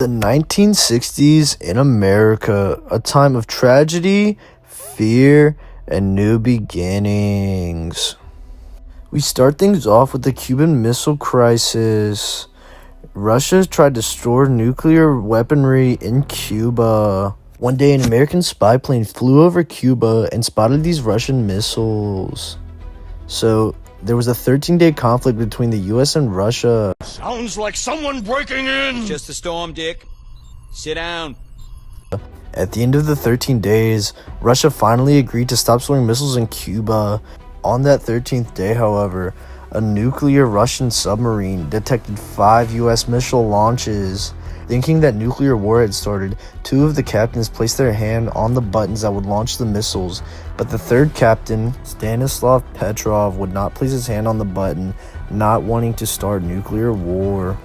The 1960s in America, a time of tragedy, fear, and new beginnings. We start things off with the Cuban Missile Crisis. Russia tried to store nuclear weaponry in Cuba. One day, an American spy plane flew over Cuba and spotted these Russian missiles. So, there was a 13-day conflict between the US and Russia. Sounds like someone breaking in! Just a storm, Dick. Sit down. At the end of the 13 days, Russia finally agreed to stop storing missiles in Cuba. On that 13th day, however, a nuclear Russian submarine detected 5 US missile launches. Thinking that nuclear war had started, 2 of the captains placed their hand on the buttons that would launch the missiles, but the third captain, Stanislav Petrov, would not place his hand on the button, not wanting to start nuclear war.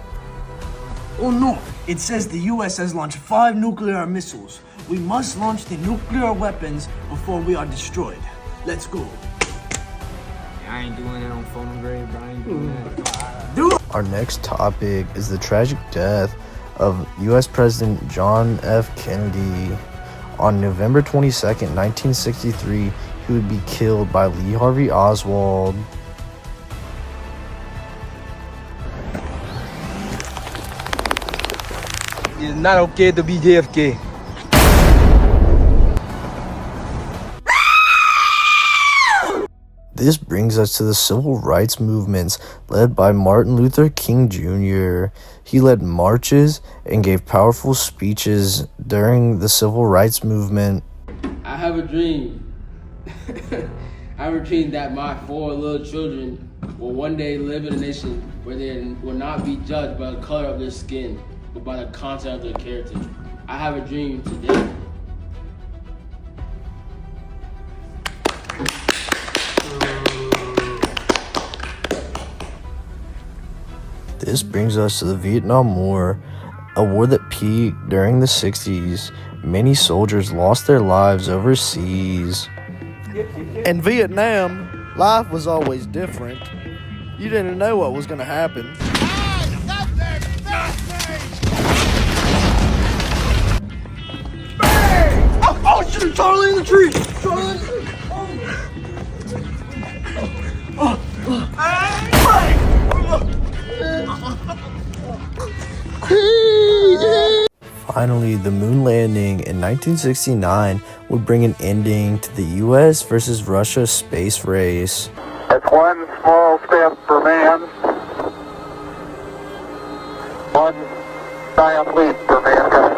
Oh no, it says the US has launched 5 nuclear missiles. We must launch the nuclear weapons before we are destroyed. Let's go. I ain't doing that on phone grade, bro. I ain't doing that. Our next topic is the tragic death of US President John F. Kennedy. On November 22nd, 1963, he would be killed by Lee Harvey Oswald. It's not okay to be JFK. This brings us to the civil rights movements led by Martin Luther King Jr. He led marches and gave powerful speeches during the civil rights movement. I have a dream. I have a dream that my 4 little children will one day live in a nation where they will not be judged by the color of their skin, but by the content of their character. I have a dream today. This brings us to the Vietnam War, a war that peaked during the 60s. Many soldiers lost their lives overseas. In Vietnam, life was always different. You didn't know what was going to happen. Oh shoot, Charlie in the tree! Charlie in the tree! Finally, the moon landing in 1969 would bring an ending to the US versus Russia space race. It's one small step for man, one giant leap for mankind.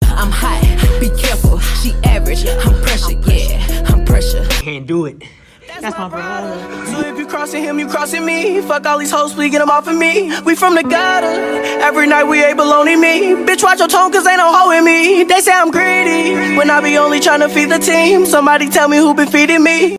I'm hot, be careful, she average, I'm pressure, yeah, I'm pressure. Can't do it. That's my brother. So if you crossing him, you crossing me. Fuck all these hoes, please get them off of me. We from the gutter, every night we ate bologna me. Bitch, watch your tone, cause ain't no hoe in me. They say I'm greedy, when I be only trying to feed the team. Somebody tell me who been feeding me.